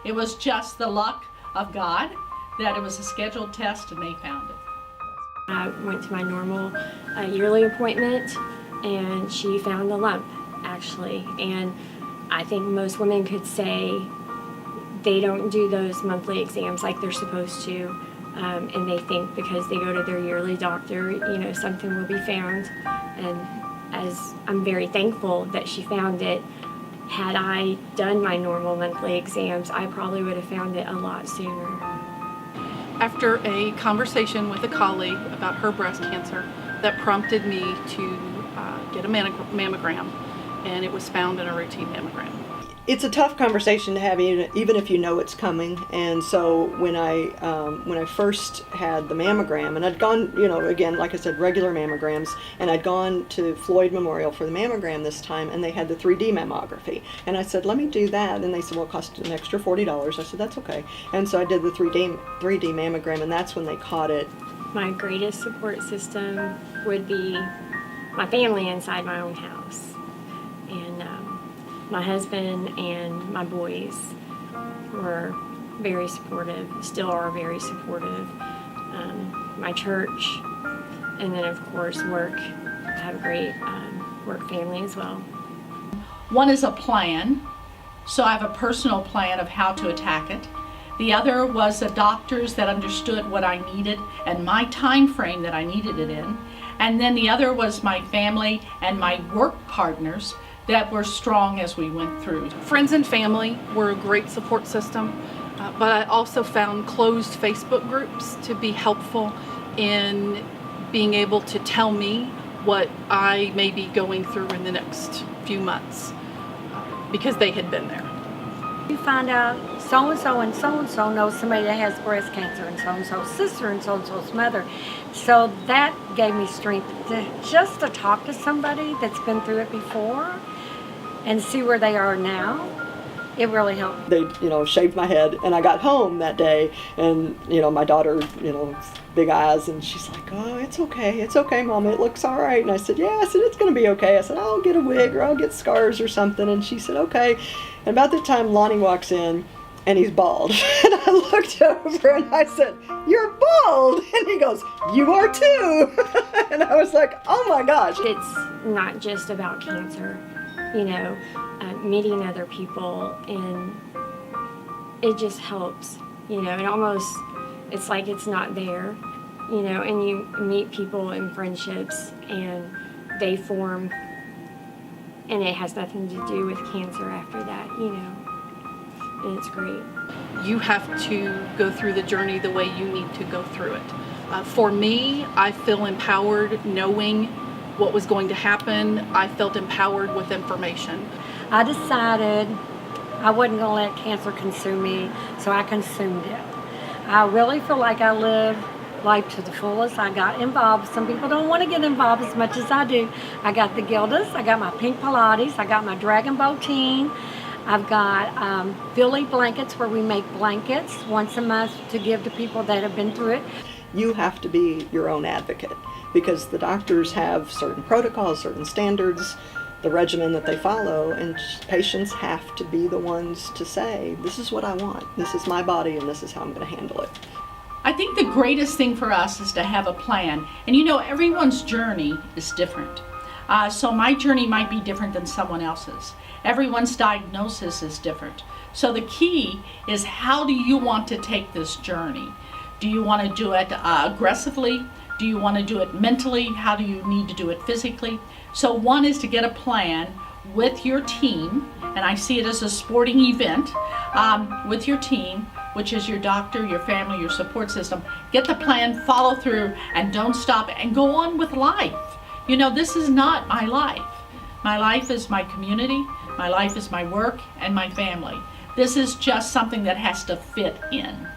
It was just the luck of God that it was a scheduled test and they found it. I went to my normal yearly appointment and she found a lump, actually. And I think most women could say they don't do those monthly exams like they're supposed to. And they think because they go to their yearly doctor, something will be found. And as I'm very thankful that she found it, had I done my normal monthly exams, I probably would have found it a lot sooner. After a conversation with a colleague about her breast cancer, that prompted me to get a mammogram, and it was found in a routine mammogram. It's a tough conversation to have, even if you know it's coming. And so when I first had the mammogram, and I'd gone, again, like I said, regular mammograms, and I'd gone to Floyd Memorial for the mammogram this time, and they had the 3D mammography. And I said, let me do that. And they said, well, it costs an extra $40. I said, that's okay. And so I did the 3D mammogram, and that's when they caught it. My greatest support system would be my family inside my own house. And my husband and my boys were very supportive, still are very supportive. My church, and then of course work. I have a great work family as well. One is a plan, so I have a personal plan of how to attack it. The other was the doctors that understood what I needed and my time frame that I needed it in. And then the other was my family and my work partners that were strong as we went through. Friends and family were a great support system, but I also found closed Facebook groups to be helpful in being able to tell me what I may be going through in the next few months, because they had been there. You find out so-and-so and so-and-so knows somebody that has breast cancer, and so-and-so's sister and so-and-so's mother. So that gave me strength just to talk to somebody that's been through it before and see where they are now. It really helped. They, shaved my head, and I got home that day, and, my daughter, big eyes, and she's like, oh, it's okay, Mama, it looks all right. And I said, yeah, it's going to be okay. I said, I'll get a wig, or I'll get scars or something. And she said, okay. And about the time Lonnie walks in, and he's bald. And I looked over and I said, you're bald. And he goes, you are too. And I was like, oh my gosh. It's not just about cancer, meeting other people, and it just helps, it's like it's not there, and you meet people in friendships and they form, and it has nothing to do with cancer after that, and it's great. You have to go through the journey the way you need to go through it. For me, I feel empowered knowing what was going to happen. I felt empowered with information. I decided I wasn't going to let cancer consume me, so I consumed it. I really feel like I lived life to the fullest. I got involved. Some people don't want to get involved as much as I do. I got the Gildas, I got my pink Pilates, I got my Dragon Boat team. I've got Philly blankets, where we make blankets once a month to give to people that have been through it. You have to be your own advocate, because the doctors have certain protocols, certain standards, the regimen that they follow, and patients have to be the ones to say, this is what I want, this is my body, and this is how I'm going to handle it. I think the greatest thing for us is to have a plan. And everyone's journey is different. So my journey might be different than someone else's. Everyone's diagnosis is different. So the key is, how do you want to take this journey? Do you want to do it aggressively? Do you want to do it mentally? How do you need to do it physically? So one is to get a plan with your team, and I see it as a sporting event, with your team, which is your doctor, your family, your support system. Get the plan, follow through, and don't stop, and go on with life. This is not my life. My life is my community, my life is my work, and my family. This is just something that has to fit in.